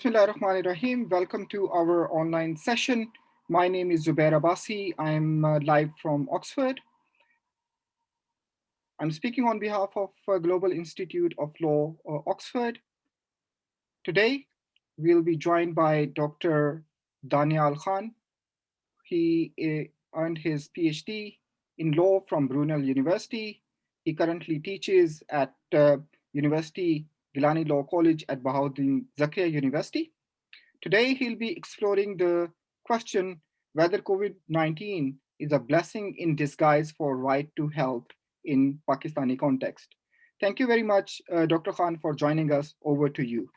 Bismillahirrahmanirrahim. Welcome to our online session. My name is Zubair Abbasi. I'm live from Oxford. I'm speaking on behalf of Global Institute of Law, Oxford. Today, we'll be joined by Dr. Daniel Khan. He earned his PhD in law from Brunel University. He currently teaches at University Gilani Law College at Bahauddin Zakria University. Today, he'll be exploring the question whether COVID-19 is a blessing in disguise for right to health in Pakistani context. Thank you very much, Dr. Khan, for joining us. Over to you.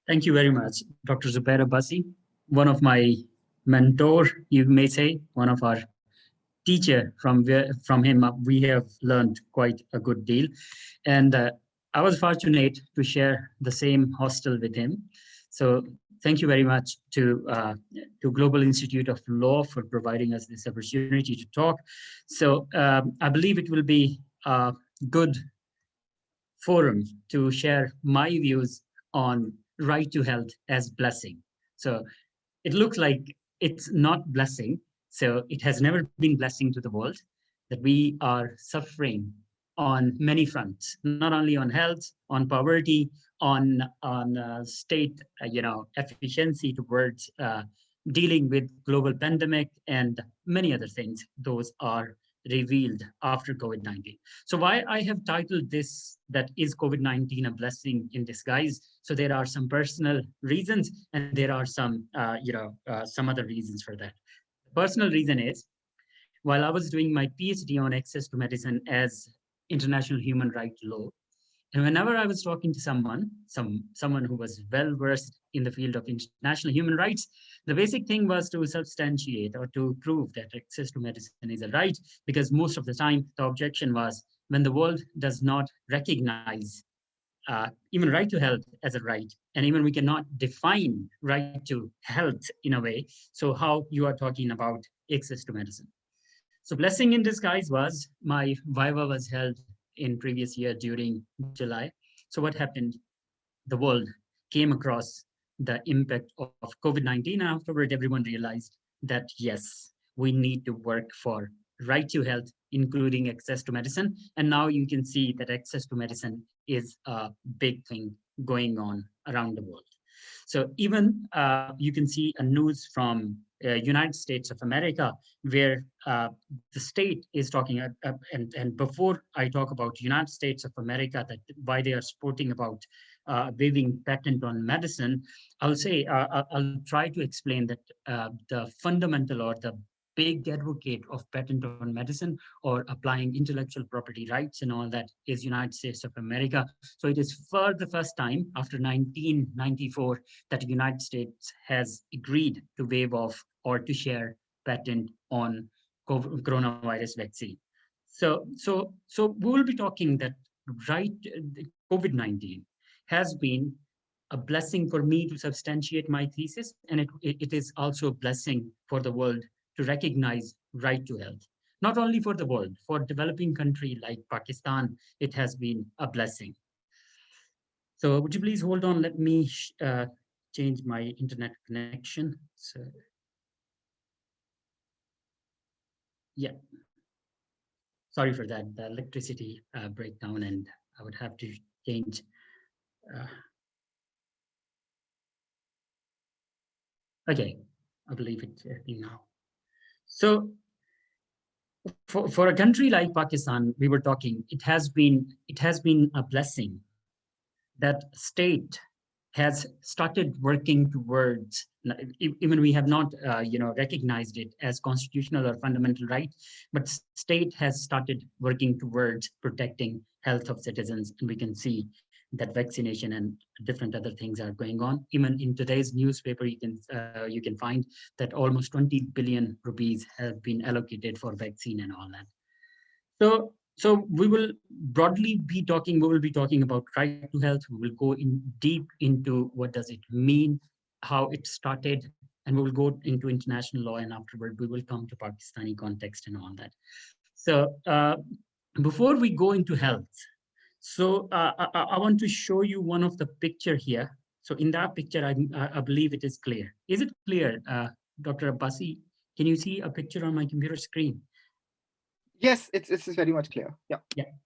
Thank you very much, Dr. Zubair Abbasi, one of my mentor, you may say, one of our teacher. From him, we have learned quite a good deal. And I was fortunate to share the same hostel with him. So thank you very much to Global Institute of Law for providing us this opportunity to talk. So I believe it will be a good forum to share my views on right to health as blessing. So it looks like it's not blessing. So it has never been blessing to the world that we are suffering on many fronts, not only on health, on poverty, on state, efficiency towards dealing with global pandemic and many other things. Those are revealed after COVID-19. So why I have titled this, that is COVID-19 a blessing in disguise? So there are some personal reasons and there are some, some other reasons for that. The personal reason is, while I was doing my PhD on access to medicine as international human rights law, and whenever I was talking to someone who was well versed in the field of international human rights, the basic thing was to substantiate or to prove that access to medicine is a right, because most of the time the objection was when the world does not recognize even right to health as a right, and even we cannot define right to health in a way. So how you are talking about access to medicine? So blessing in disguise was my viva was held in previous year during July. So what happened? The world came across the impact of COVID-19. Afterward, everyone realized that yes, we need to work for right to health, including access to medicine. And now you can see that access to medicine is a big thing going on around the world. So even you can see a news from United States of America, where the state is talking, and before I talk about United States of America, that why they are supporting about waiving patent on medicine, I'll say, I'll try to explain that the fundamental or the big advocate of patent on medicine or applying intellectual property rights and all that is United States of America. So it is for the first time after 1994 that the United States has agreed to waive off or to share patent on coronavirus vaccine. So we will be talking that right, COVID-19 has been a blessing for me to substantiate my thesis, and it is also a blessing for the world to recognize right to health. Not only for the world, for a developing country like Pakistan, it has been a blessing. So would you please hold on? Let me change my internet connection. So, yeah, sorry for that, the electricity breakdown, and I would have to change. Okay, I believe it's now. So for a country like Pakistan, we were talking, it has been a blessing that state has started working towards, even we have not recognized it as constitutional or fundamental right, but state has started working towards protecting health of citizens, and we can see that vaccination and different other things are going on. Even in today's newspaper, you can find that almost 20 billion rupees have been allocated for vaccine and all that. So we will broadly be talking, we will be talking about right to health. We will go in deep into what does it mean, how it started, and we will go into international law, and afterward we will come to Pakistani context and all that. So before we go into health, so I want to show you one of the picture here. So in that picture, I believe it is clear. Is it clear, Dr. Abbasi? Can you see a picture on my computer screen? Yes, it's very much clear. Yeah.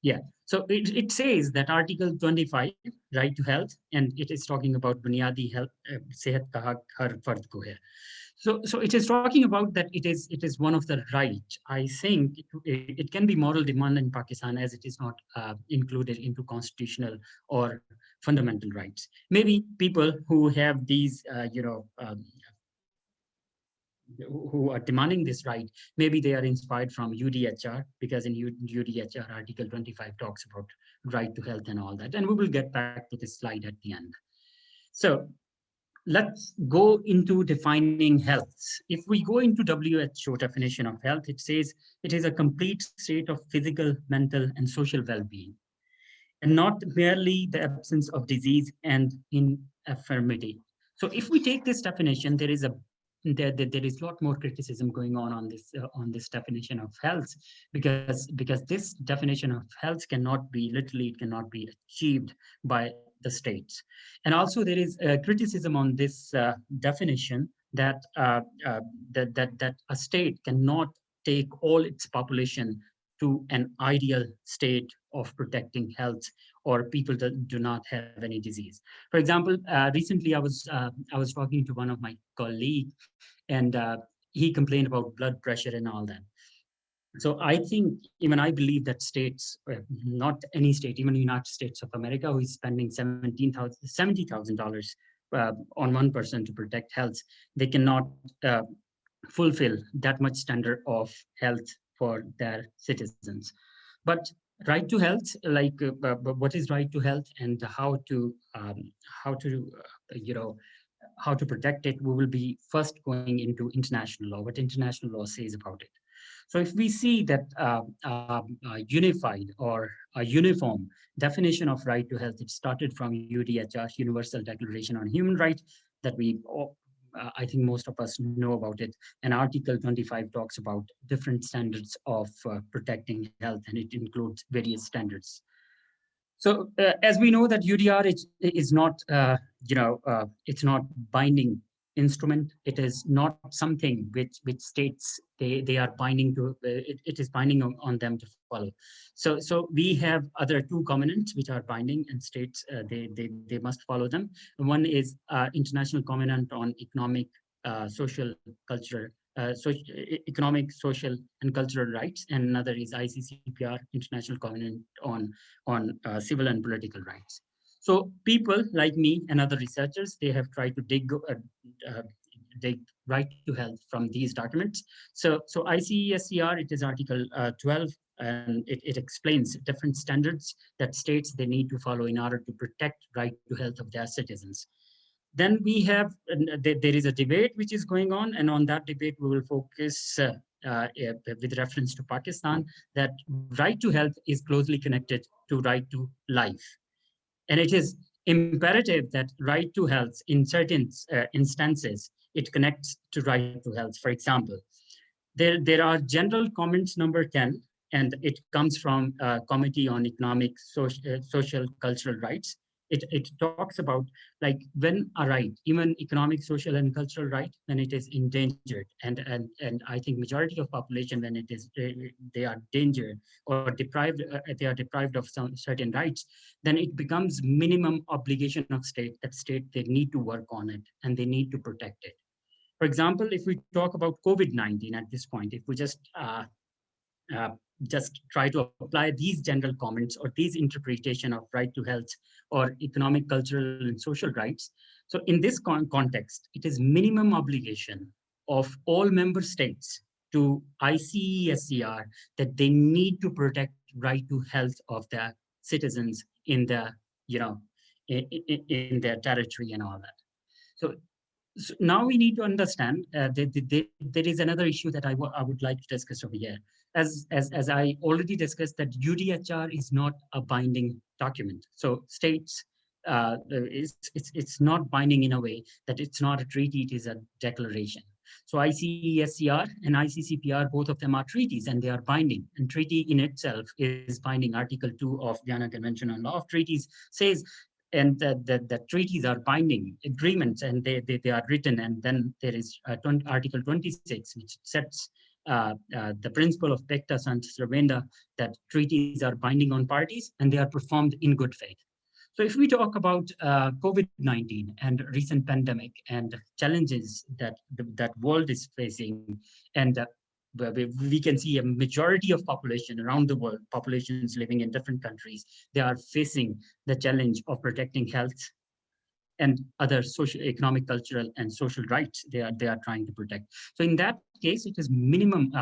Yeah. So it says that Article 25, right to health, and it is talking about बुनियादी health, सेहत का हक हर फर्द को है. So it is talking about that it is one of the right. I think it can be moral demand in Pakistan as it is not included into constitutional or fundamental rights. Maybe people who have these, who are demanding this right, maybe they are inspired from UDHR, because in UDHR Article 25 talks about right to health and all that. And we will get back to this slide at the end. So let's go into defining health. If we go into WHO definition of health, it says it is a complete state of physical, mental, and social well-being, and not merely the absence of disease and infirmity. So if we take this definition, there is a lot more criticism going on this definition of health, because this definition of health cannot be literally, it cannot be achieved by the states. And also there is criticism on this definition that, that a state cannot take all its population to an ideal state of protecting health, or people that do not have any disease. For example, recently I was talking to one of my colleagues, and he complained about blood pressure and all that. So I think, even I believe that states, not any state, even the United States of America, who is spending $70,000 on one person to protect health, they cannot fulfill that much standard of health for their citizens. But right to health, like what is right to health and how to how to protect it, we will be first going into international law, what international law says about it. So if we see that unified or a uniform definition of right to health, it started from UDHR, Universal Declaration on Human Rights, that I think most of us know about it. And Article 25 talks about different standards of protecting health, and it includes various standards. So as we know that UDR is not, it's not binding instrument. It is not something which states they are binding to. It is binding on them to follow. So we have other two covenants which are binding, and states they must follow them. One is International Covenant on Economic, Social, Cultural. Economic, social, and cultural rights, and another is ICCPR, International Covenant on civil and political rights. So people like me and other researchers, they have tried to dig right to health from these documents. So ICESCR, it is Article 12, and it explains different standards that states they need to follow in order to protect right to health of their citizens. Then we have, there is a debate which is going on, and on that debate we will focus with reference to Pakistan, that right to health is closely connected to right to life. And it is imperative that right to health in certain instances, it connects to right to health. For example, there are general comments number 10, and it comes from Committee on Economic, Social, Cultural Rights. It talks about, like, when a right, even economic, social, and cultural right, when it is endangered, and I think majority of population, when it is they are endangered or deprived, they are deprived of some certain rights, then it becomes minimum obligation of state, that state they need to work on it and they need to protect it. For example, if we talk about COVID-19 at this point, if we uh, just try to apply these general comments or these interpretation of right to health or economic, cultural, and social rights. So in this context, it is minimum obligation of all member states to ICESCR that they need to protect right to health of their citizens in their, in their territory and all that. So now we need to understand there is another issue that I would like to discuss over here. As I already discussed, that UDHR is not a binding document. So states, it's not binding in a way that it's not a treaty, it is a declaration. So ICESCR and ICCPR, both of them are treaties, and they are binding. And treaty in itself is binding. Article 2 of Vienna Convention on Law of Treaties says and the treaties are binding agreements, and they are written. And then there is Article 26, which sets the principle of pacta sunt servanda, that treaties are binding on parties and they are performed in good faith. So if we talk about COVID-19 and recent pandemic and challenges that world is facing, and where we can see a majority of population around the world, populations living in different countries, they are facing the challenge of protecting health and other social, economic, cultural, and social rights they are trying to protect. So in that case, it is minimum.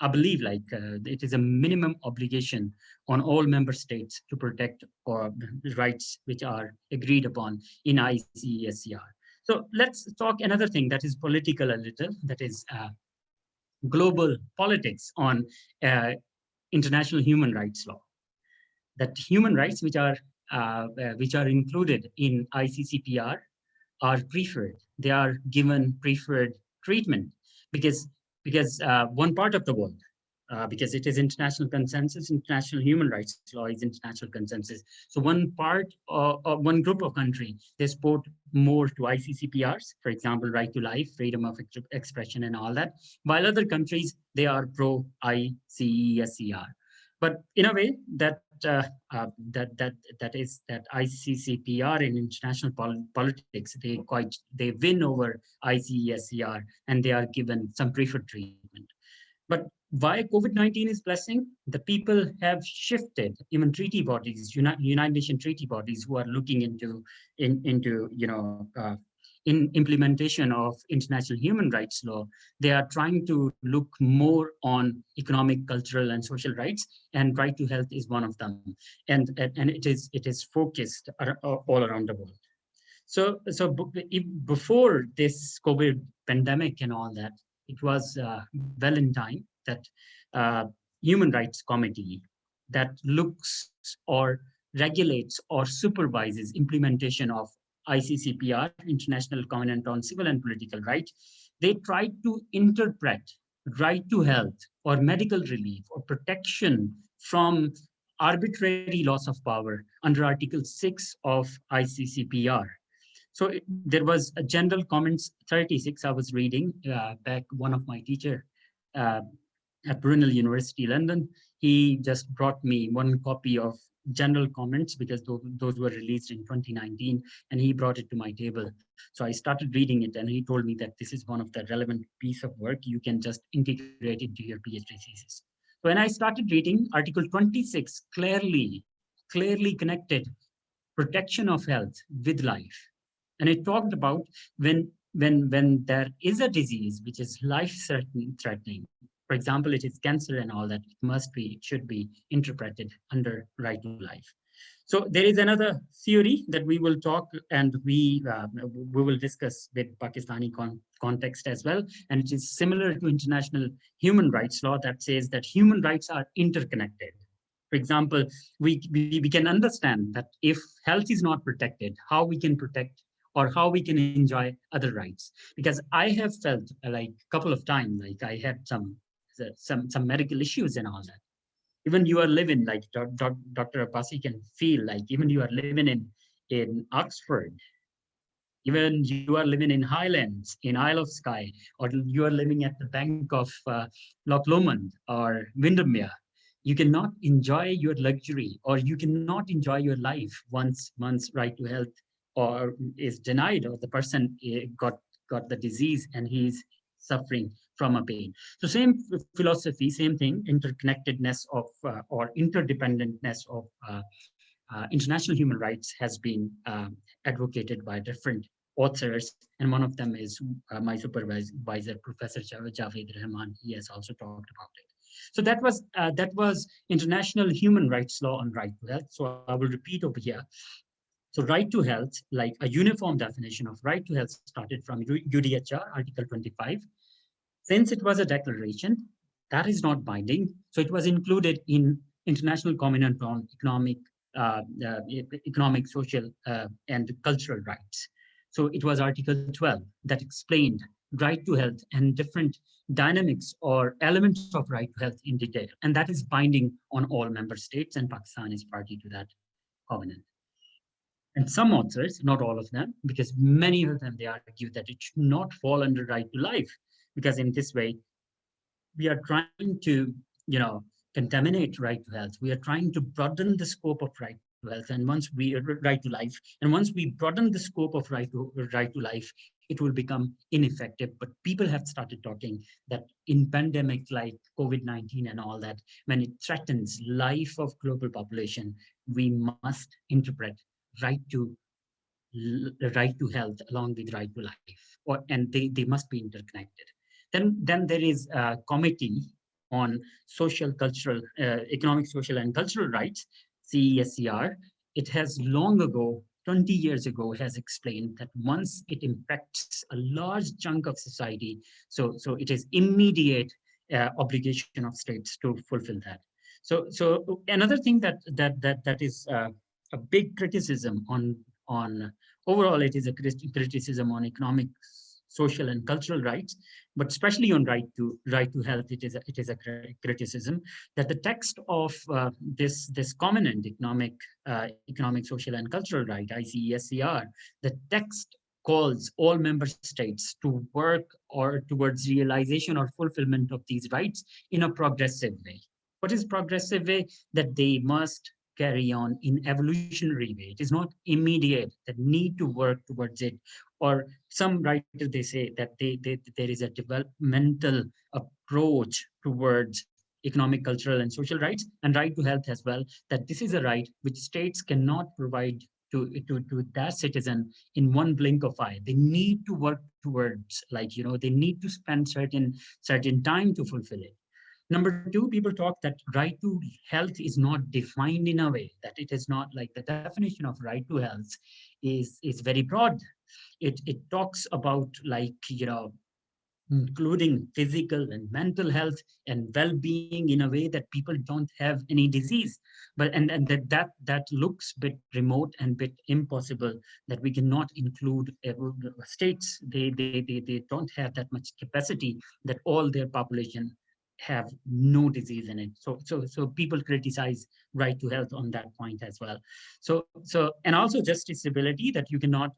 I believe it is a minimum obligation on all member states to protect or rights which are agreed upon in ICESCR. So let's talk another thing that is political a little. That is global politics on uh, international human rights law. That human rights which are included in ICCPR are preferred. They are given preferred treatment because one part of the world, because it is international consensus, international human rights law is international consensus. So one part or one group of country, they support more to ICCPRs, for example, right to life, freedom of expression, and all that, while other countries they are pro ICESCR. But in a way that ICCPR in international politics, they win over ICESCR, and they are given some preferred treatment. But why COVID-19 is blessing? The people have shifted. Even treaty bodies, United Nations treaty bodies, who are looking into in implementation of international human rights law, they are trying to look more on economic, cultural, and social rights, and right to health is one of them. And it is focused all around the world. So before this COVID pandemic and all that, it was well in time that uh, Human Rights Committee that looks or regulates or supervises implementation of ICCPR, International Covenant on Civil and Political Rights, they tried to interpret right to health or medical relief or protection from arbitrary loss of power under Article 6 of ICCPR. So there was a general comments 36 I was reading back. One of my teacher uh, at Brunel University, London, he just brought me one copy of general comments because those were released in 2019, and he brought it to my table. So I started reading it, and he told me that this is one of the relevant piece of work. You can just integrate into your PhD thesis. So when I started reading, Article 26 clearly connected protection of health with life. And it talked about when there is a disease which is life threatening, for example, it is cancer and all that, it should be interpreted under right to life. So there is another theory that we will talk, and we will discuss with Pakistani context as well. And it is similar to international human rights law that says that human rights are interconnected. For example, we can understand that if health is not protected, how we can protect or how we can enjoy other rights. Because I have felt like a couple of times, like I had some medical issues and all that. Even you are living, like Dr. Abbasi can feel, like even you are living in Oxford, even you are living in Highlands, in Isle of Skye, or you are living at the bank of Loch Lomond or Windermere, you cannot enjoy your luxury, or you cannot enjoy your life once right to health or is denied, or the person got the disease and he's suffering from a pain. So same philosophy, same thing, interconnectedness of or interdependentness of international human rights has been advocated by different authors, and one of them is my supervisor, Professor Javed Rahman. He has also talked about it. So that was international human rights law on right to health. So I will repeat over here. So right to health, like a uniform definition of right to health, started from UDHR, Article 25. Since it was a declaration, that is not binding. So it was included in International Covenant on Economic, Social, and Cultural Rights. So it was Article 12 that explained right to health and different dynamics or elements of right to health in detail. And that is binding on all member states, and Pakistan is party to that covenant. And some authors, not all of them, because many of them, they argue that it should not fall under right to life, because in this way, we are trying to, contaminate right to health. We are trying to broaden the scope of right to health, and once we right to life, and once we broaden the scope of right to life, it will become ineffective. But people have started talking that in pandemic like COVID-19 and all that, when it threatens life of global population, we must interpret right to right to health along with right to life, and they must be interconnected. Then there is a committee on social, cultural, economic, social, and cultural rights, CESCR. It has long ago, 20 years ago, has explained that once it impacts a large chunk of society, so it is immediate obligation of states to fulfill that. So another thing that is a big criticism on overall, it is a criticism on economic, social, and cultural rights, but especially on right to health, it is a criticism that the text of this covenant, economic, social, and cultural right, ICESCR, the text calls all member states to work or towards realization or fulfillment of these rights in a progressive way. What is progressive way? That they must carry on in evolutionary way. It is not immediate, that need to work towards it. Or some writers, they say that there is a developmental approach towards economic, cultural, and social rights, and right to health as well, that this is a right which states cannot provide to their citizen in one blink of eye. They need to work towards, they need to spend certain time to fulfill it. Number two, people talk that right to health is not defined in a way, that it is not like the definition of right to health is very broad. It talks about including physical and mental health and well-being in a way that people don't have any disease. But and that looks a bit remote and bit impossible, that we cannot include states. They don't have that much capacity that all their population have no disease in it. So people criticize right to health on that point as well. So and also justiciability, that you cannot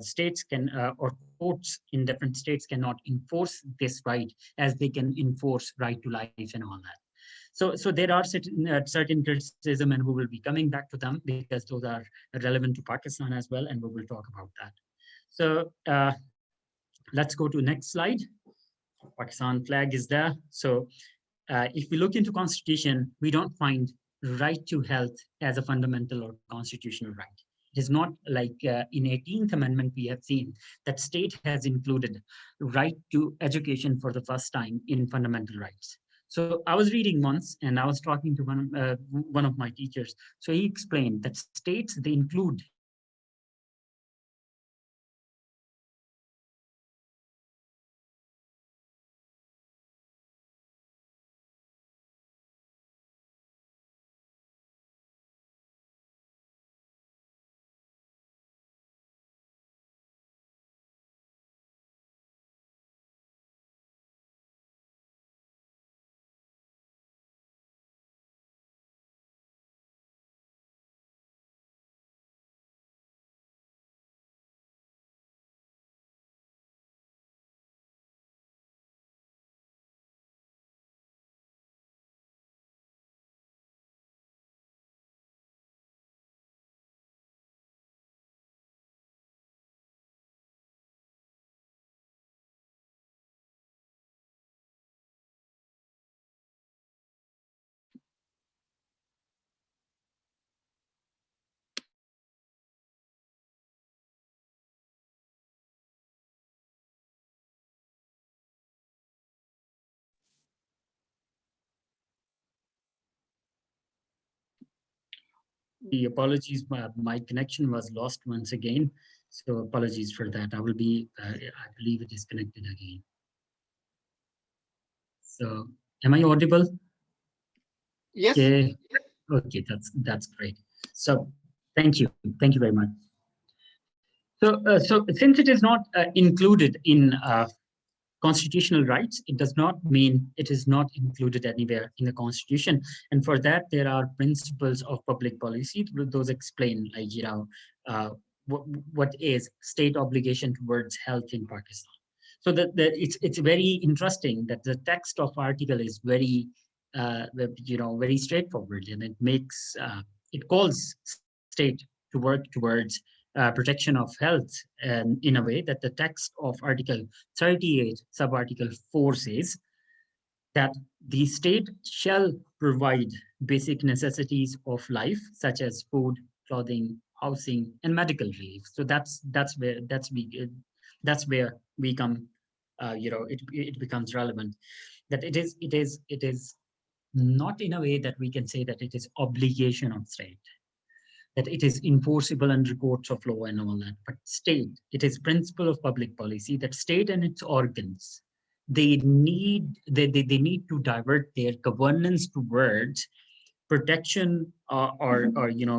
states can or courts in different states cannot enforce this right as they can enforce right to life and all that. So there are certain criticism, and we will be coming back to them because those are relevant to Pakistan as well, and we will talk about that. So let's go to next slide. Pakistan flag is there. So if we look into constitution, we don't find right to health as a fundamental or constitutional right. It is not like in 18th Amendment, we have seen that state has included right to education for the first time in fundamental rights. So I was reading once, and I was talking to one of my teachers. So he explained that states, they include the apologies, my connection was lost once again. So apologies for that. I believe it is connected again. So am I audible? Yes. Okay, okay, that's great. So thank you very much. So since it is not included in constitutional rights, it does not mean it is not included anywhere in the constitution. And for that, there are principles of public policy. Those explain, like, uh, what, what is state obligation towards health in Pakistan. So that it's very interesting that the text of article is very, very straightforward, and it makes it calls state to work towards protection of health, and in a way that the text of Article 38, subarticle 4 says that the state shall provide basic necessities of life, such as food, clothing, housing, and medical relief. So that's where we come. It becomes relevant that it is not in a way that we can say that it is obligation of state, that it is enforceable under courts of law and all that. But state, it is principle of public policy that state and its organs, they need to divert their governance towards protection, or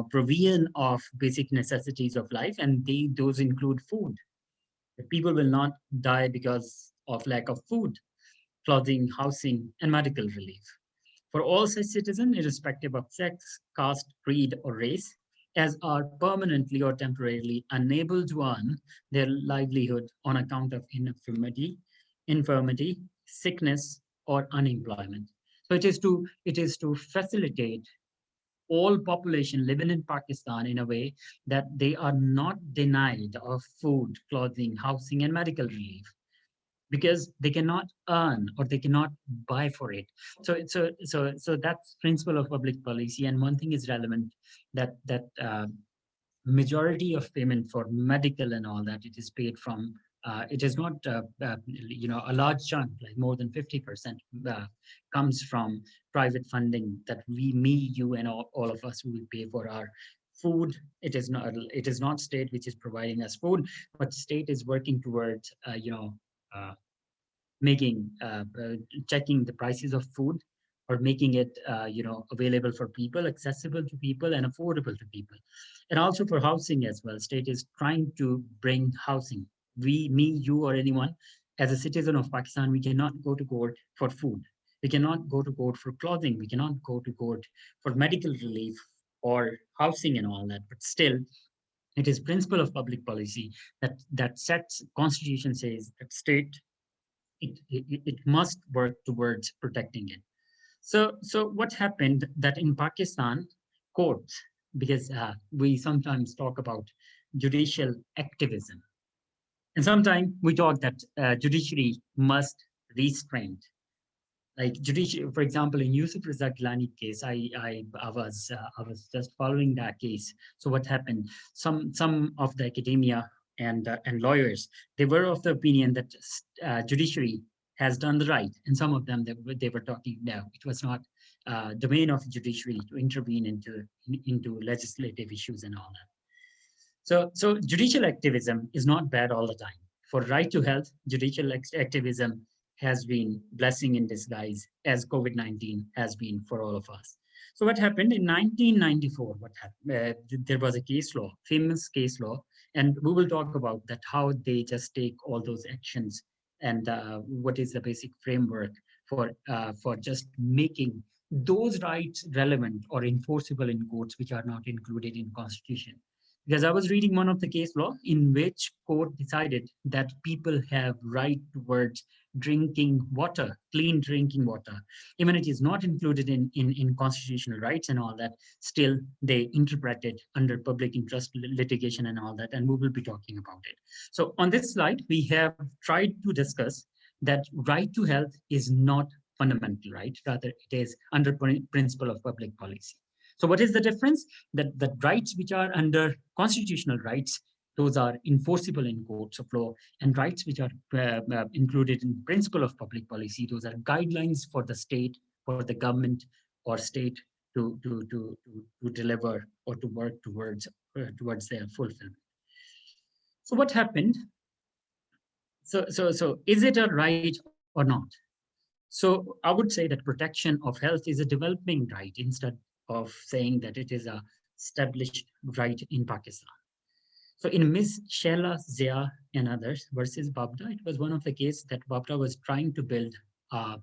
provision of basic necessities of life, and those include food. People will not die because of lack of food, clothing, housing, and medical relief. For all such citizens, irrespective of sex, caste, creed, or race, as are permanently or temporarily unable to earn their livelihood on account of infirmity, sickness, or unemployment. So it is to facilitate all population living in Pakistan in a way that they are not denied of food, clothing, housing, and medical relief, because they cannot earn or they cannot buy for it. So that's principle of public policy. And one thing is relevant, that majority of payment for medical and all that, it is paid from. It is not, a large chunk, like more than 50%, comes from private funding that me, you, and all of us will pay for our food. It is not state which is providing us food, but state is working towards, uh, making checking the prices of food, or making it available for people, accessible to people, and affordable to people. And also for housing as well, state is trying to bring housing. Me, you, or anyone, as a citizen of Pakistan, we cannot go to court for food, we cannot go to court for clothing, we cannot go to court for medical relief or housing and all that. But still, it is principle of public policy that sets constitution says that state, it must work towards protecting it. So what happened that in Pakistan courts, because we sometimes talk about judicial activism, and sometimes we talk that judiciary must restrain. Like judiciary, for example, in Yusuf Raza Gilani case, I was just following that case. So what happened? Some of the academia and lawyers, they were of the opinion that judiciary has done the right, and some of them, they were talking, no, it was not domain of judiciary to intervene into legislative issues and all that. So judicial activism is not bad all the time. For right to health, judicial activism has been blessing in disguise, as COVID-19 has been for all of us. So what happened in 1994? What happened? There was a case law, famous case law, and we will talk about that, how they just take all those actions, and what is the basic framework for just making those rights relevant or enforceable in courts, which are not included in constitution. Because I was reading one of the case law in which court decided that people have right towards drinking water, clean drinking water. Even it is not included in constitutional rights and all that, still they interpret it under public interest litigation and all that, and we will be talking about it. So on this slide, we have tried to discuss that right to health is not fundamental right, rather it is under principle of public policy. So what is the difference? That the rights which are under constitutional rights, those are enforceable in courts of law, and rights which are included in principle of public policy, those are guidelines for the state, for the government or state to deliver or to work towards their fulfillment. So what happened? So is it a right or not? So I would say that protection of health is a developing right, instead of saying that it is a established right in Pakistan. So in Miss Sheila Zia and others versus Babda, it was one of the cases that Babda was trying to build uh,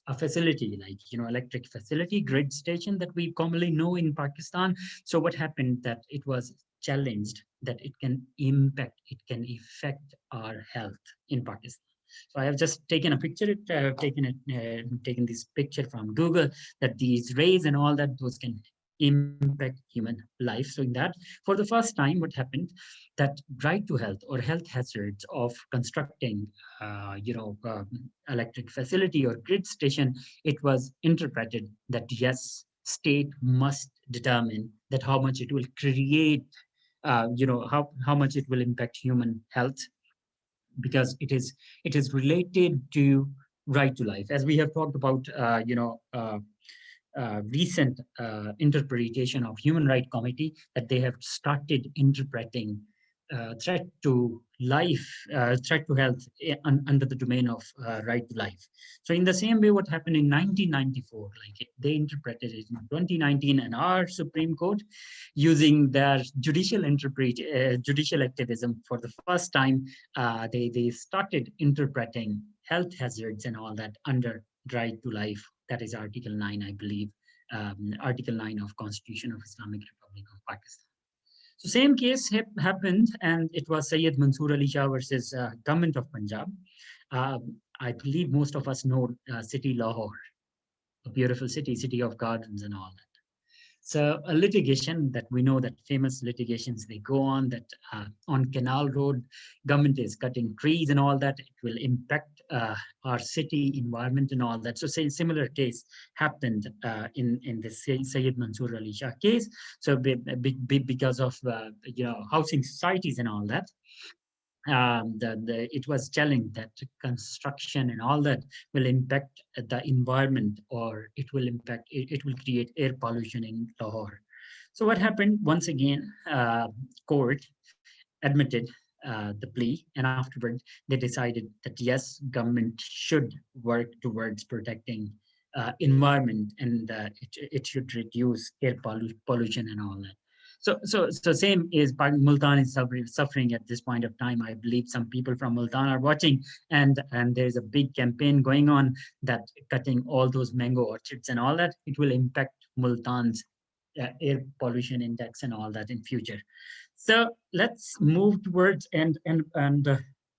a facility like, electric facility, grid station that we commonly know in Pakistan. So what happened that it was challenged that it can impact, it can affect our health in Pakistan. So I have just taken a picture, taken this picture from Google, that these rays and all that, those can impact human life. So in that, for the first time, what happened that right to health or health hazards of constructing, electric facility or grid station, it was interpreted that yes, state must determine that how much it will create, how much it will impact human health, because it is related to right to life, as we have talked about, recent interpretation of Human Rights Committee, that they have started interpreting threat to life, threat to health under the domain of right to life. So in the same way, what happened in 1994, like they interpreted it in 2019, and our Supreme Court, using their judicial activism for the first time, they started interpreting health hazards and all that under right to life. That is Article 9, I believe, Article 9 of Constitution of Islamic Republic of Pakistan. So same case happened, and it was Sayyid Mansoor Ali Shah versus government of Punjab. I believe most of us know city Lahore, a beautiful city, city of gardens and all. So a litigation that we know, that famous litigations, they go on that on Canal Road, government is cutting trees and all that. It will impact our city environment and all that. So say similar case happened in the Sayyid Mansoor Ali Shah case. So because of housing societies and all that, it was challenged that construction and all that will impact the environment, or it will create air pollution in Lahore. So what happened? Once again, court admitted the plea, and afterwards they decided that yes, government should work towards protecting environment, and it should reduce air pollution and all that. So same is Multan is suffering at this point of time. I believe some people from Multan are watching, and there is a big campaign going on that cutting all those mango orchards and all that, it will impact Multan's air pollution index and all that in future. So let's move towards, and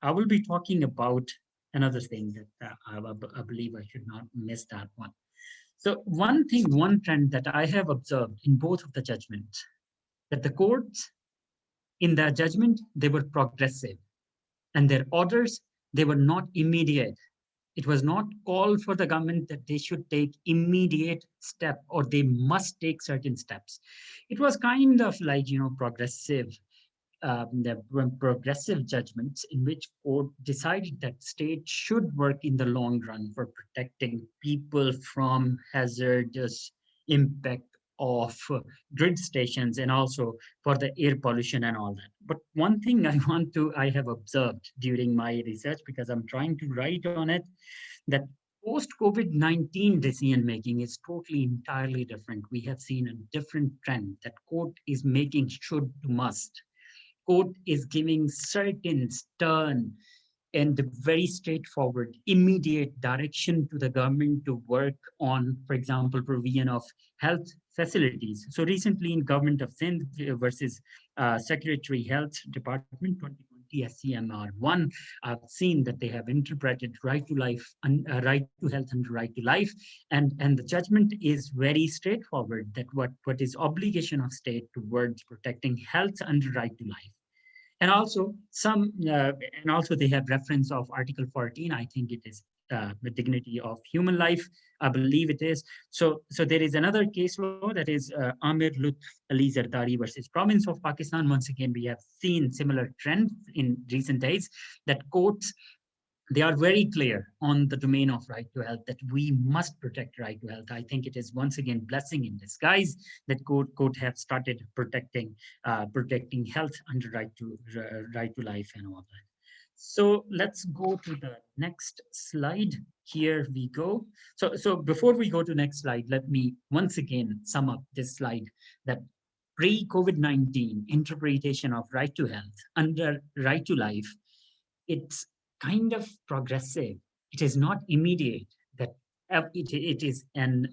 I will be talking about another thing that I believe I should not miss that one. So one trend that I have observed in both of the judgments, that the courts in their judgment, they were progressive, and their orders, they were not immediate. It was not called for the government that they should take immediate step or they must take certain steps. It was kind of like, progressive, the progressive judgments in which court decided that state should work in the long run for protecting people from hazardous impact of grid stations, and also for the air pollution and all that. But one thing I have observed during my research, because I'm trying to write on it, that post COVID-19 decision making is totally entirely different. We have seen a different trend that court is making should to must. Court is giving certain stern and very straightforward, immediate direction to the government to work on, for example, provision of health facilities. So recently in Government of Sindh versus Secretary Health Department 2020 SCMR1, I've seen that they have interpreted right to life, right to health and right to life, and the judgment is very straightforward, that what is obligation of state towards protecting health and right to life. And also and also they have reference of Article 14. I think it is the dignity of human life. I believe it is. So there is another case law, that is Amir Lutf Ali Zardari versus Province of Pakistan. Once again, we have seen similar trends in recent days, that courts, they are very clear on the domain of right to health, that we must protect right to health. I think it is once again blessing in disguise that court have started protecting health under right to life and all that. So let's go to the next slide. Here we go. So before we go to next slide, let me once again sum up this slide, that pre-COVID-19 interpretation of right to health under right to life, it's kind of progressive. It is not immediate. That it is an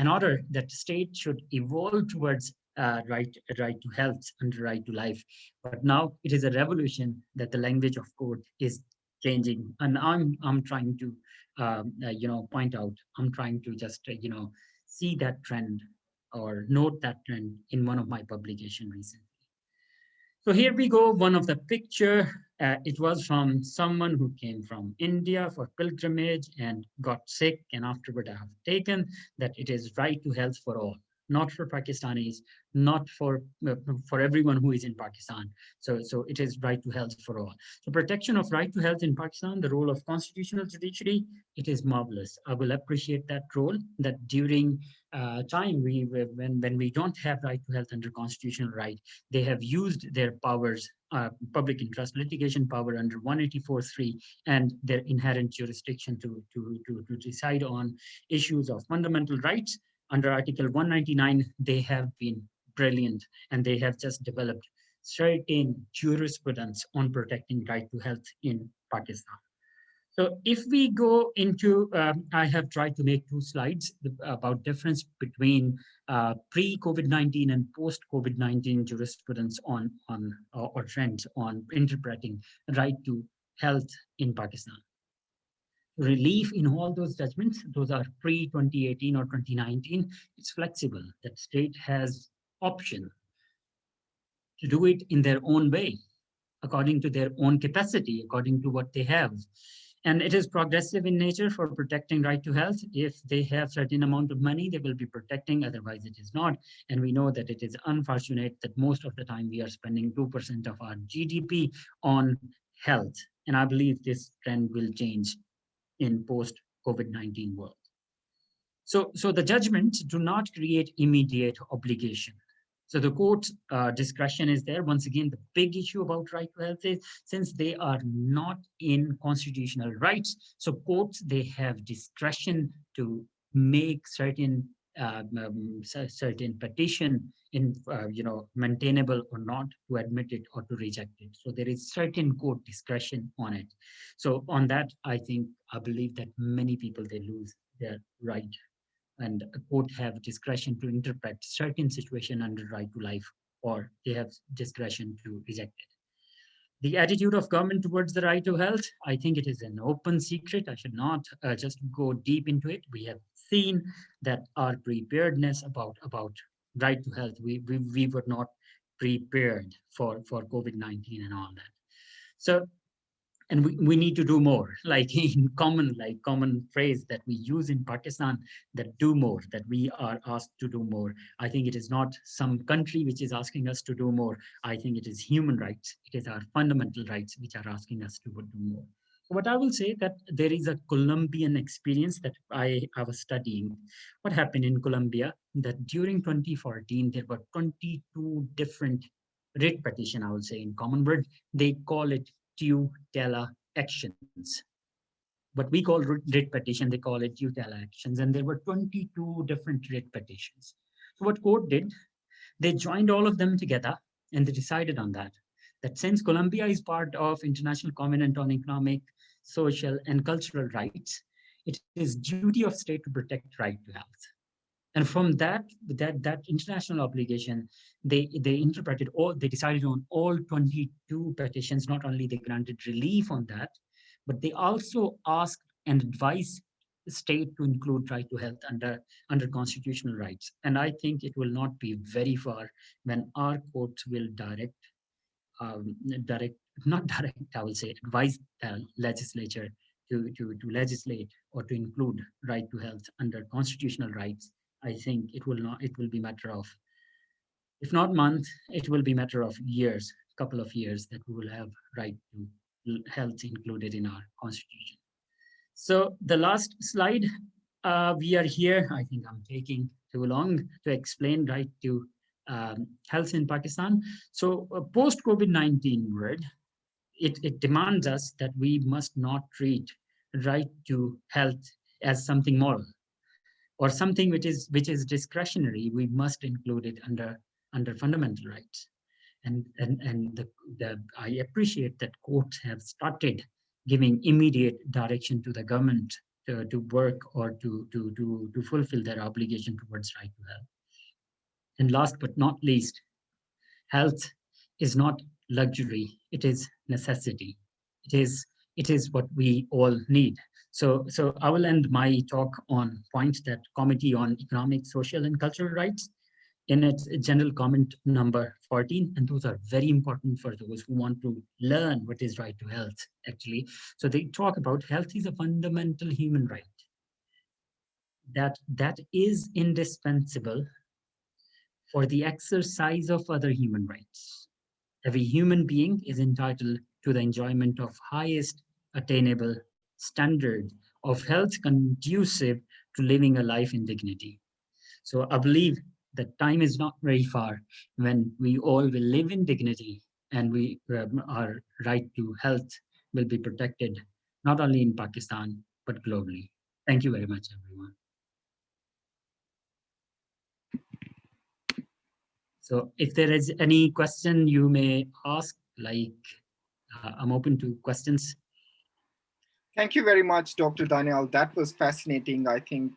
order that state should evolve towards right to health and right to life. But now it is a revolution that the language of court is changing, and I'm trying to point out. I'm trying to just see that trend or note that trend in one of my publication recently. So here we go, one of the picture. It was from someone who came from India for pilgrimage and got sick, and afterward I have taken that it is right to health for all, not for Pakistanis, not for everyone who is in Pakistan. So it is right to health for all. So protection of right to health in Pakistan, the role of constitutional judiciary, it is marvelous. I will appreciate that role. That during time when we don't have right to health under constitutional right, they have used their powers, public interest litigation power under 184.3 and their inherent jurisdiction to decide on issues of fundamental rights. Under Article 199, they have been brilliant, and they have just developed certain jurisprudence on protecting right to health in Pakistan. So if we go into, I have tried to make two slides about difference between pre-COVID-19 and post-COVID-19 jurisprudence on or trends on interpreting right to health in Pakistan. Relief in all those judgments, those are pre-2018 or 2019, it's flexible. That state has option to do it in their own way, according to their own capacity, according to what they have. And it is progressive in nature for protecting right to health. If they have certain amount of money, they will be protecting, otherwise it is not. And we know that it is unfortunate that most of the time we are spending 2% of our GDP on health. And I believe this trend will change in post-COVID-19 world. So the judgments do not create immediate obligation. So the court's discretion is there. Once again, the big issue about right to health is since they are not in constitutional rights, so courts, they have discretion to make certain petition in maintainable or not, to admit it or to reject it. So there is certain court discretion on it. So on that, I believe that many people, they lose their right, and a court have discretion to interpret certain situation under right to life, or they have discretion to reject it. The attitude of government towards the right to health, I think it is an open secret. I should not just go deep into it. We have seen that our preparedness about right to health, we were not prepared for COVID-19 and all that. So, and we need to do more, like in common phrase that we use in Pakistan, that do more, that we are asked to do more. I think it is not some country which is asking us to do more. I think it is human rights, it is our fundamental rights which are asking us to do more. What I will say, that there is a Colombian experience that I was studying. What happened in Colombia, that during 2014 there were 22 different writ petition, I will say in common word, they call it tutela actions. What we call writ petition, they call it tutela actions, and there were 22 different writ petitions. So what court did, they joined all of them together, and they decided on that since Colombia is part of International Covenant on Economic, Social, and Cultural Rights, it is duty of state to protect right to health. And from that international obligation, they interpreted all, they decided on all 22 petitions. Not only they granted relief on that, but they also asked and advised the state to include right to health under constitutional rights. And I think it will not be very far when our courts will not direct, I will say, advise the legislature to legislate or to include right to health under constitutional rights. I think it will be matter of, if not month, it will be matter of years, couple of years, that we will have right to health included in our constitution. So the last slide, we are here. I think I'm taking too long to explain right to health in Pakistan. So post-COVID-19 world, it demands us that we must not treat right to health as something moral or something which is discretionary. We must include it under under fundamental rights. And I appreciate that courts have started giving immediate direction to the government to work or to fulfill their obligation towards right to health. And last but not least, health is not luxury, it is necessity. It is what we all need. So I will end my talk on points that Committee on Economic, Social and Cultural Rights in its general comment number 14, and those are very important for those who want to learn what is right to health, actually. So they talk about health is a fundamental human right that is indispensable for the exercise of other human rights. Every human being is entitled to the enjoyment of highest attainable standard of health conducive to living a life in dignity. So I believe that time is not very far when we all will live in dignity, and our right to health will be protected, not only in Pakistan, but globally. Thank you very much, everyone. So if there is any question you may ask, I'm open to questions. Thank you very much, Dr. Daniel. That was fascinating. I think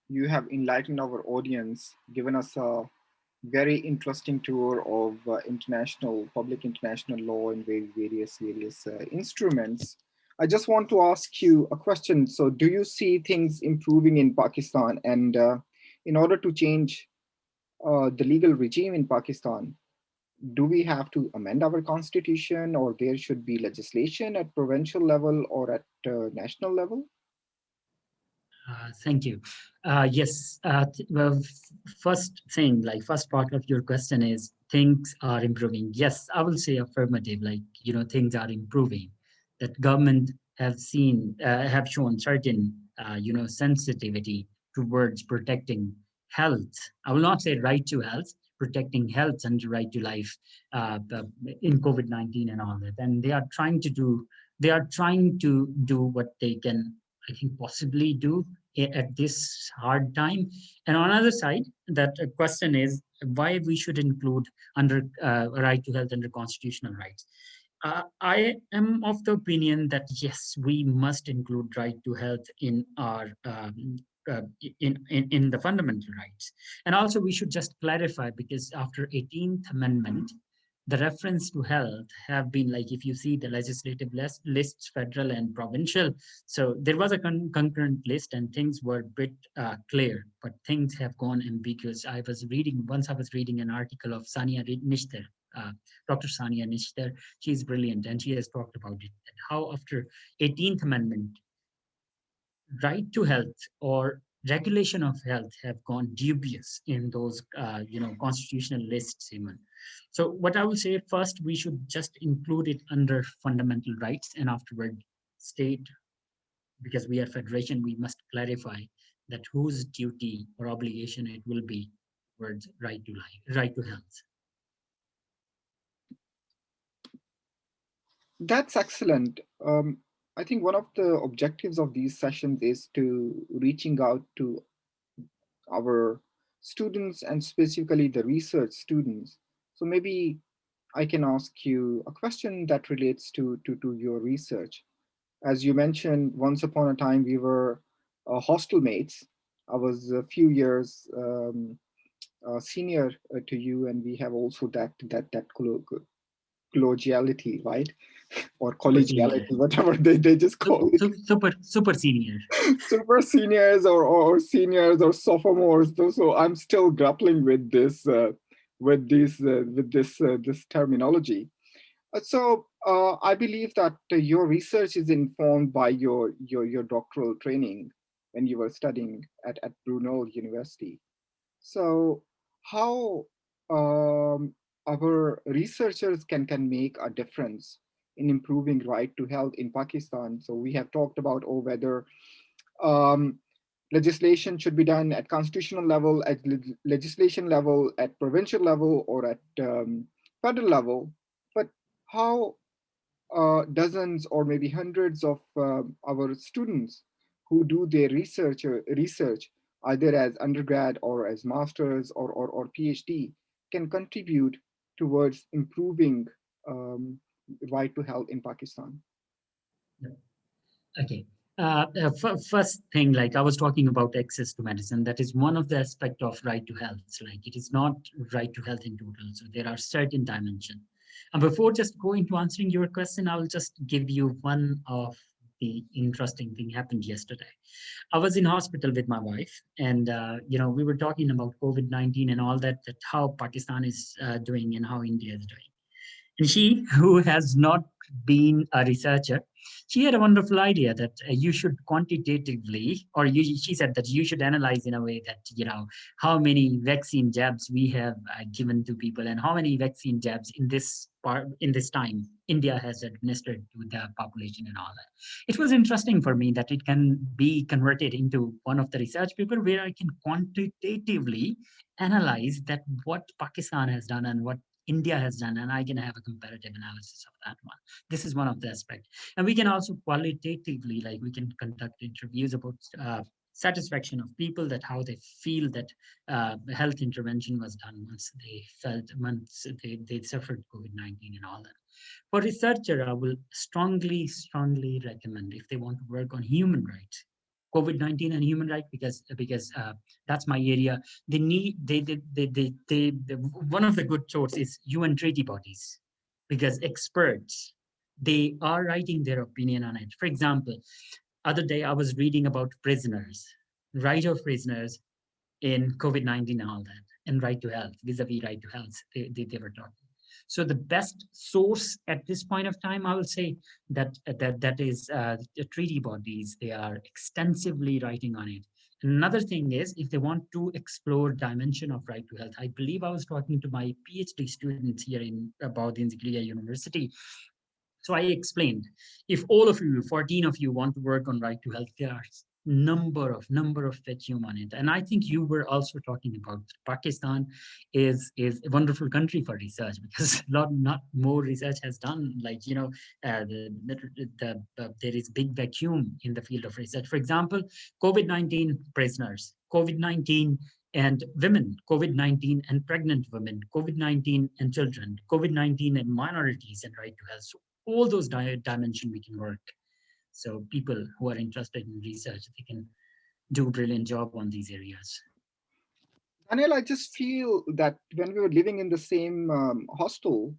you have enlightened our audience, given us a very interesting tour of public international law and various instruments. I just want to ask you a question. So, do you see things improving in Pakistan? And in order to change the legal regime in Pakistan, do we have to amend our constitution, or there should be legislation at provincial level or at national level? Thank you. Yes. Well, first thing, like first part of your question is things are improving. Yes, I will say affirmative. Things are improving. That government have shown certain sensitivity towards protecting health. I will not say right to health, protecting health and the right to life in COVID-19 and all that. And they are trying to do. They are trying to do what they can, I think, possibly do at this hard time. And on the other side, that question is why we should include under right to health under constitutional rights. I am of the opinion that yes, we must include right to health in our uh, in the fundamental rights. And also we should just clarify, because after 18th Amendment, the reference to health have been, like, if you see the legislative lists, federal and provincial, so there was a concurrent list and things were a bit clear, but things have gone ambiguous. I was reading an article of Nishtar, uh, Dr. Sania Nishtar. She's brilliant, and she has talked about it, how after 18th Amendment, right to health or regulation of health have gone dubious in those constitutional lists even. So what I will say, first we should just include it under fundamental rights, and afterward state, because we are federation, we must clarify that whose duty or obligation it will be towards right to life, right to health. That's excellent. I think one of the objectives of these sessions is to reaching out to our students and specifically the research students. So maybe I can ask you a question that relates to your research. As you mentioned, once upon a time we were hostel mates. I was a few years senior to you, and we have also that collegiality, right? Or Super senior. collegiality, whatever they just call it. Super senior. Super seniors or seniors or sophomores. So I'm still grappling with this terminology. I believe that your research is informed by your doctoral training when you were studying at Brunel University. So how our researchers can make a difference in improving right to health in Pakistan. So we have talked about whether um, legislation should be done at constitutional level, at legislation level, at provincial level, or at federal level. But how dozens or maybe hundreds of our students who do their research either as undergrad or as masters or PhD, can contribute towards improving um, right to health in Pakistan? Okay. First thing, like I was talking about access to medicine, that is one of the aspect of right to health. Like it is not right to health in total. So there are certain dimension. And before just going to answering your question, I will just give you one of the interesting thing happened yesterday. I was in hospital with my wife, and we were talking about COVID-19 and all that, that how Pakistan is doing and how India is doing. And she, who has not been a researcher, she had a wonderful idea that you should quantitatively, or she said that you should analyze in a way that, how many vaccine jabs we have given to people and how many vaccine jabs in this time India has administered to the population and all that. It was interesting for me that it can be converted into one of the research paper where I can quantitatively analyze that what Pakistan has done and what India has done, and I can have a comparative analysis of that one. This is one of the aspects. And we can also qualitatively, like we can conduct interviews about satisfaction of people, that how they feel that health intervention was done once they suffered COVID-19 and all that. For researcher, I will strongly recommend if they want to work on human rights, COVID-19 and human rights, because that's my area. They need they one of the good sources is UN treaty bodies, because experts, they are writing their opinion on it. For example, other day I was reading about prisoners, right of prisoners in COVID-19 and all that, and right to health, vis-a-vis right to health, they were talking. So the best source at this point of time, I will say that is the treaty bodies. They are extensively writing on it. Another thing is, if they want to explore dimension of right to health, I believe I was talking to my PhD students here in about in Zikriya University. So I explained, if all of you, 14 of you, want to work on right to health, there are number of vacuum on it. And I think you were also talking about Pakistan is a wonderful country for research, because not more research has done. Like there is big vacuum in the field of research. For example, COVID-19 prisoners, COVID-19 and women, COVID-19 and pregnant women, COVID-19 and children, COVID-19 and minorities and right to health. So all those dimensions we can work. So people who are interested in research, they can do a brilliant job on these areas. Daniel, I just feel that when we were living in the same hostel,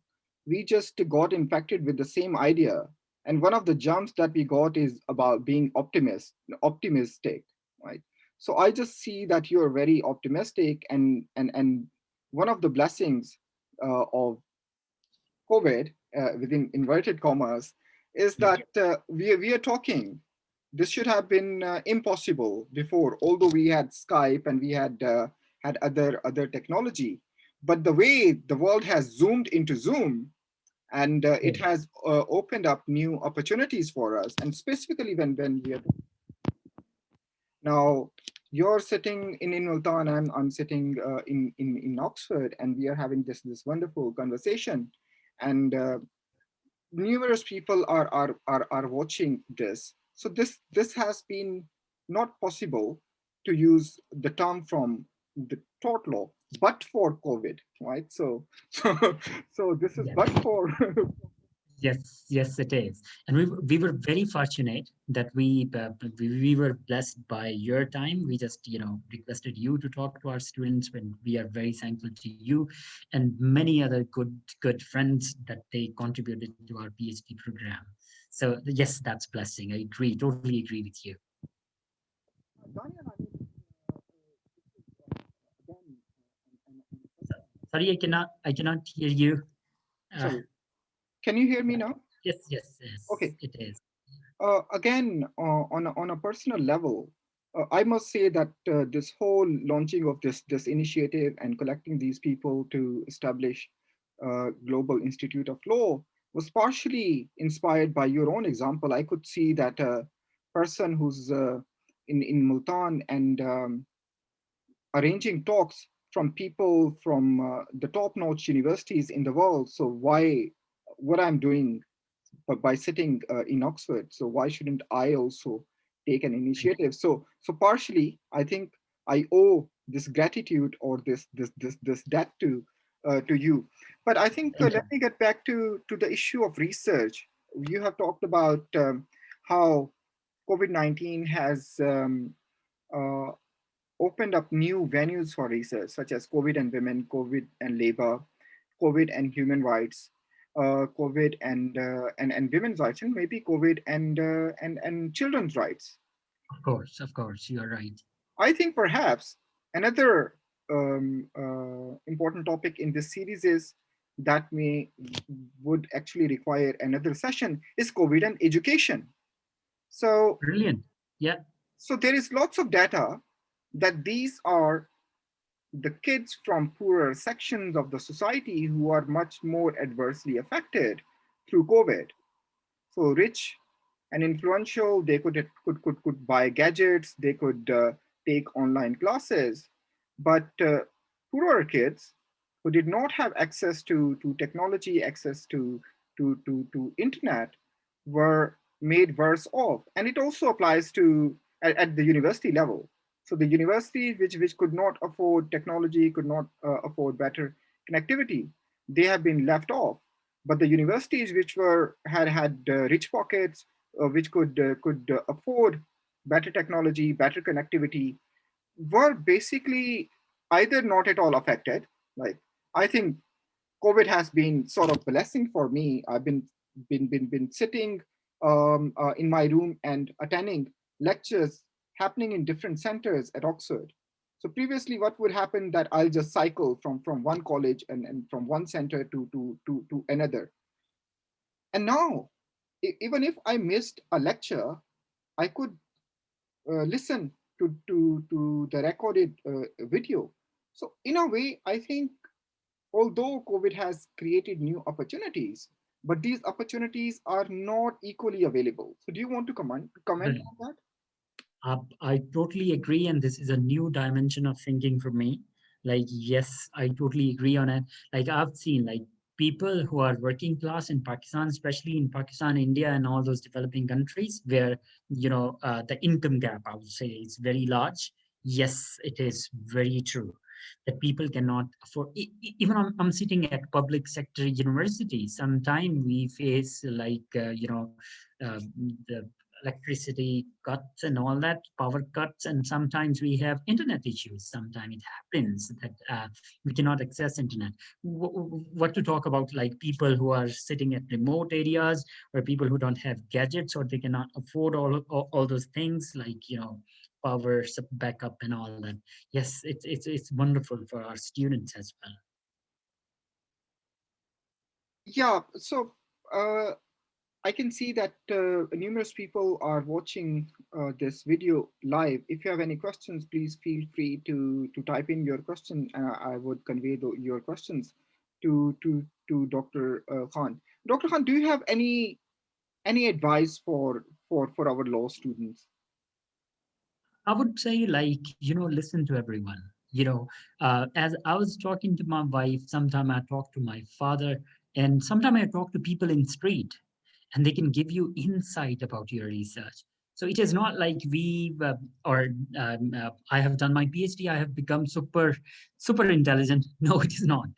we just got infected with the same idea. And one of the jumps that we got is about being optimistic, right? So I just see that you're very optimistic, and one of the blessings of COVID, within inverted commas, is Yeah. that we are talking. This should have been impossible before, although we had Skype and we had other technology. But the way the world has zoomed into Zoom, and it has opened up new opportunities for us. And specifically when we are now, you're sitting in Multan, I'm sitting in Oxford, and we are having this wonderful conversation. And numerous people are watching this. So this has been not possible, to use the term from the tort law, but for COVID, right? So this is Yeah. but for Yes, it is. And we were very fortunate that we were blessed by your time. We just, requested you to talk to our students, when we are very thankful to you and many other good friends that they contributed to our PhD program. So yes, that's blessing. I agree, totally agree with you. Daniel, I mean, again, Sorry, I cannot hear you. Uh, sorry, can you hear me yeah. now? Yes, Okay. it is. Again, on a personal level, I must say that this whole launching of this initiative and collecting these people to establish Global Institute of Law was partially inspired by your own example. I could see that a person who's in Multan and arranging talks from people from the top-notch universities in the world. So why what I'm doing, but by sitting in Oxford, so why shouldn't I also take an Thank you. initiative? So partially, I think I owe this gratitude, or this debt to to you. But I think Thank you. let me get back to the issue of research. You have talked about how COVID-19 has uh, opened up new venues for research, such as COVID and women, COVID and labor, COVID and human rights, COVID and women's rights, and maybe COVID and children's rights. Of course, you are right. I think perhaps another important topic in this series is that may would actually require another session is COVID and education. So Brilliant. Yeah, so there is lots of data that these are the kids from poorer sections of the society who are much more adversely affected through COVID. So rich and influential, they could buy gadgets, they could take online classes, but poorer kids who did not have access to technology, access to internet, were made worse off. And it also applies to at the university level. So the universities which could not afford technology, could not afford better connectivity, they have been left off. But the universities which were had rich pockets, which could afford better technology, better connectivity, were basically either not at all affected. Like, I think COVID has been sort of blessing for me. I've been sitting in my room and attending lectures happening in different centers at Oxford. So previously, what would happen that I'll just cycle from one college and from one center to another. And now, even if I missed a lecture, I could listen to the recorded video. So in a way, I think although COVID has created new opportunities, but these opportunities are not equally available. So do you want to comment brilliant. on that? I totally agree, and this is a new dimension of thinking for me. Like, yes, I totally agree on it. Like, I've seen like people who are working class in Pakistan, especially in Pakistan, India, and all those developing countries, where the income gap, I would say, is very large. Yes, it is very true that people cannot afford. Even I'm sitting at public sector universities. Sometimes we face like uh, the electricity cuts and all that, power cuts, and sometimes we have internet issues. Sometimes it happens that we cannot access internet. What to talk about, like people who are sitting at remote areas, or people who don't have gadgets, or they cannot afford all those things, like power backup and all that. Yes, it's wonderful for our students as well. Yeah. So I can see that numerous people are watching this video live. If you have any questions, please feel free to type in your question. I would convey your questions to Dr. Khan. Dr. Khan, do you have any advice for our law students? I would say, like, listen to everyone. As I was talking to my wife, sometime I talk to my father, and sometime I talk to people in street, and they can give you insight about your research. So it is not like or I have done my PhD, I have become super intelligent. No, it is not.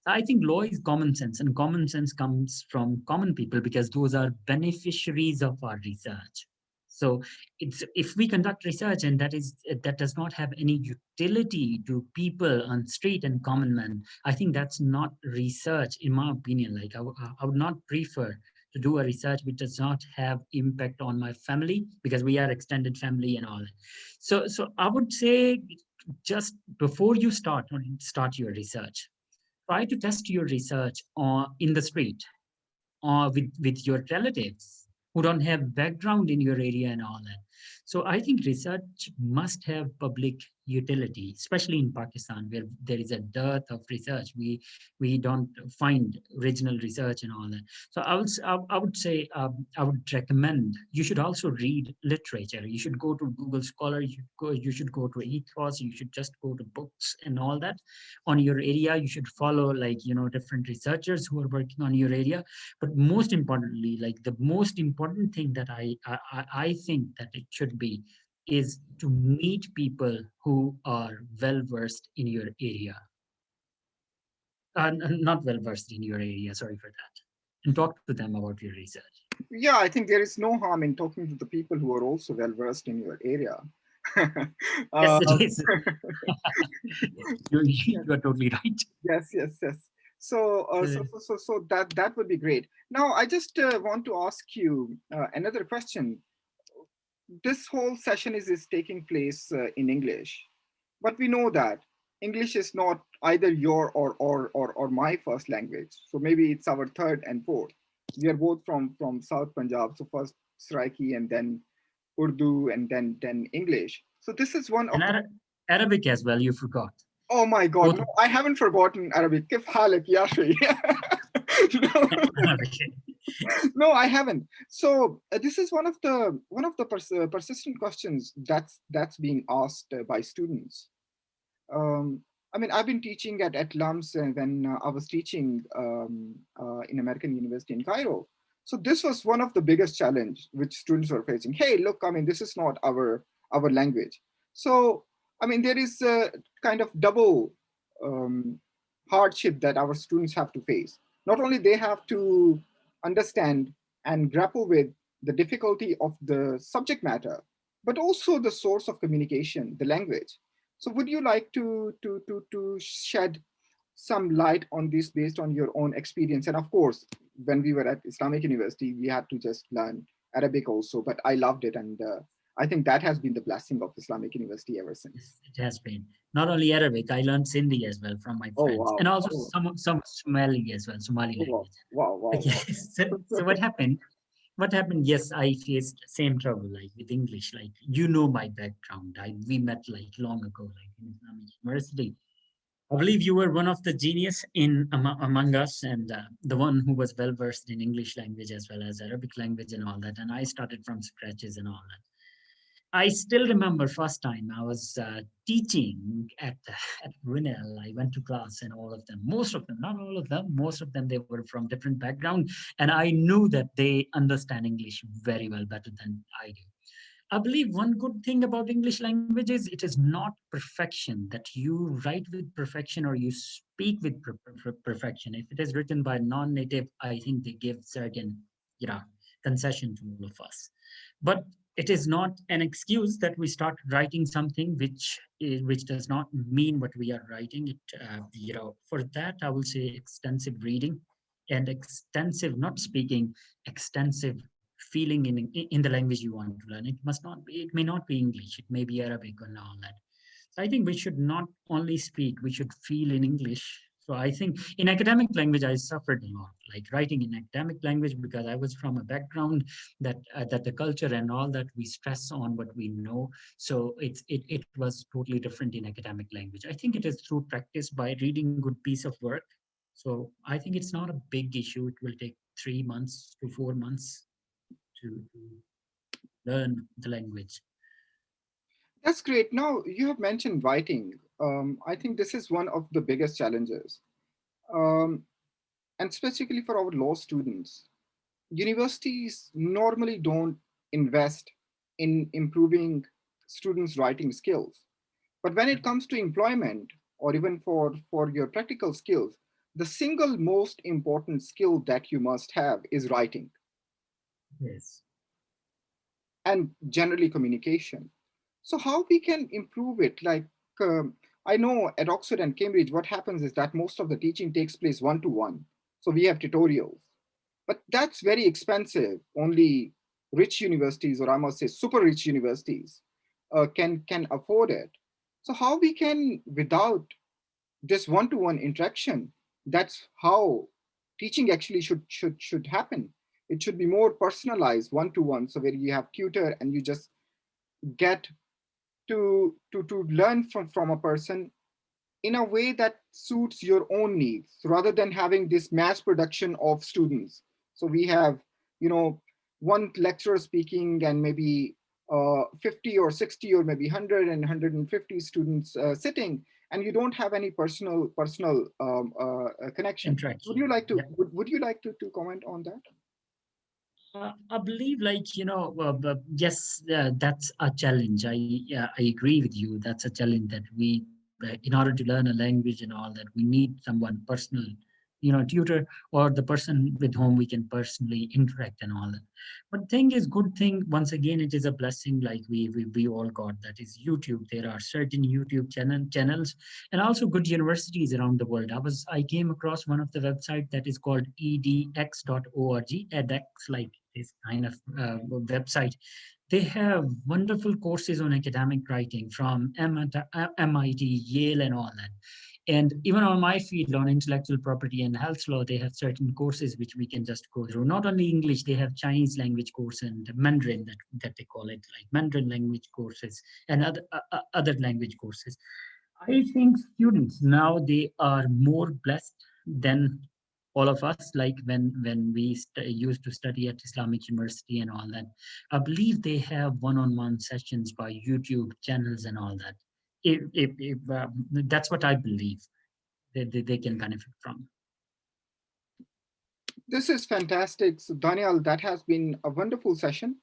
I think law is common sense, and common sense comes from common people because those are beneficiaries of our research. So it's if we conduct research and that does not have any utility to people on street and common men, I think that's not research, in my opinion. Like I would not prefer to do a research which does not have impact on my family, because we are extended family and all that. So I would say, just before you start your research, try to test your research in the street, or with your relatives who don't have background in your area and all that. So I think research must have public utility, especially in Pakistan, where there is a dearth of research. We don't find original research and all that. So I would say, I would recommend you should also read literature. You should go to Google Scholar. You should go to Ethos. You should just go to books and all that on your area. You should follow, like, different researchers who are working on your area. But most importantly, like, the most important thing that I think that it should be is to meet people who are well versed in your area. Not well versed in your area. Sorry for that. And talk to them about your research. Yeah, I think there is no harm in talking to the people who are also well versed in your area. Yes, uh, it is. You are totally right. yes, yes, yes. So, that would be great. Now, I just want to ask you another question. This whole session is taking place in English, but we know that English is not either your or my first language. So maybe it's our third and fourth. We are both from South Punjab. So first Saraiki and then Urdu and then English. So this is one And of the. Arabic as well, you forgot. Oh my God! Both No, I haven't forgotten Arabic. كيف حالك يا أخي? No, Arabic. no, I haven't. So this is one of the persistent questions that's being asked by students. Um, I mean, I've been teaching at LUMS when I was teaching in American University in Cairo. So this was one of the biggest challenge which students were facing. Hey, look, I mean, this is not our language. So I mean, there is a kind of double um, hardship that our students have to face. Not only they have to understand and grapple with the difficulty of the subject matter, but also the source of communication, the language. So would you like to shed some light on this based on your own experience? And of course, when we were at Islamic University, we had to just learn Arabic also, but I loved it. And I think that has been the blessing of Islamic University ever since. Yes, it has been. Not only Arabic, I learned Sindhi as well from my Oh, friends, and wow. also Oh, some Somali as well, Somali oh, wow. language. Wow, wow, Okay, wow. so what happened? What happened? Yes, I faced same trouble like with English. Like you know my background. We met like long ago, like in Islamic University. I believe you were one of the genius in among us, and the one who was well versed in English language as well as Arabic language and all that. And I started from scratches and all that. I still remember first time I was teaching at Grinnell. I went to class and all of them, most of them, not all of them, most of them, they were from different background. And I knew that they understand English very well, better than I do. I believe one good thing about English language is it is not perfection that you write with perfection or you speak with perfection. If it is written by non-native, I think they give certain, you know, concession to all of us. But it is not an excuse that we start writing something which does not mean what we are writing. For that I will say extensive reading and extensive, not speaking, extensive feeling in the language you want to learn. It must not be, it may not be English, it may be Arabic and all that. So I think we should not only speak, we should feel in English. So I think in academic language I suffered a lot, like writing in academic language, because I was from a background that the culture and all that we stress on what we know. So it was totally different in academic language. I think it is through practice by reading good piece of work. So I think it's not a big issue. It will take 3 months to 4 months to learn the language. That's great. Now, you have mentioned writing. I think this is one of the biggest challenges. Um, and specifically for our law students, universities normally don't invest in improving students' writing skills. But when it comes to employment, or even for your practical skills, the single most important skill that you must have is writing Yes. and generally communication. So how we can improve it? Like I know at Oxford and Cambridge, what happens is that most of the teaching takes place one to one. So we have tutorials, but that's very expensive. Only rich universities, or I must say super rich universities, can afford it. So how we can, without this one-to-one interaction, that's how teaching actually should happen. It should be more personalized, one-to-one, so where you have tutor and you just get to learn from a person in a way that suits your own needs, rather than having this mass production of students. So we have, you know, one lecturer speaking and maybe 50 or 60 or maybe 100 and 150 students sitting, and you don't have any personal connection. Would Interaction. you like to Yeah. would you like to comment on that? I believe, like, yes, that's a challenge. I agree with you. That's a challenge that we in order to learn a language and all that, we need someone personal, tutor, or the person with whom we can personally interact and all that. But thing is, good thing, once again, it is a blessing, like we all got, that is YouTube. There are certain YouTube channels and also good universities around the world. I came across one of the website that is called edx.org, edx, like this kind of website. They have wonderful courses on academic writing from MIT, Yale, and all that. And even on my field, on intellectual property and health law, they have certain courses which we can just go through. Not only English, they have Chinese language course and Mandarin, that they call it, like Mandarin language courses and other language courses. I think students now, they are more blessed than all of us. Like when we used to study at Islamic University and all that, I believe they have one-on-one sessions by YouTube channels and all that. If That's what I believe they can benefit from. This is fantastic. So, Daniel, that has been a wonderful session.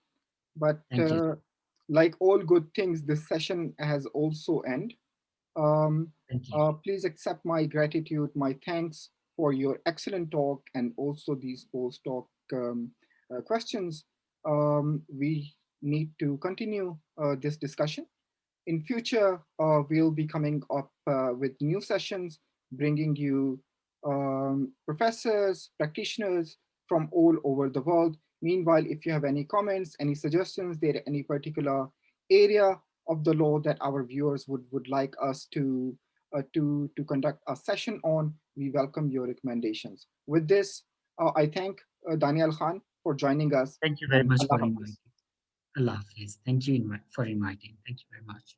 But Thank you. like all good things, this session has also end. Um, Thank you. Please accept my gratitude, my thanks for your excellent talk and also these post-talk questions. We need to continue this discussion. In future, we'll be coming up with new sessions, bringing you professors, practitioners from all over the world. Meanwhile, if you have any comments, any suggestions, there any particular area of the law that our viewers would like us to conduct a session on, we welcome your recommendations. With this, I thank Daniel Khan for joining us, Thank you very and much Allah for Hafiz. inviting. Allah Hafiz. Thank you for inviting. Thank you very much.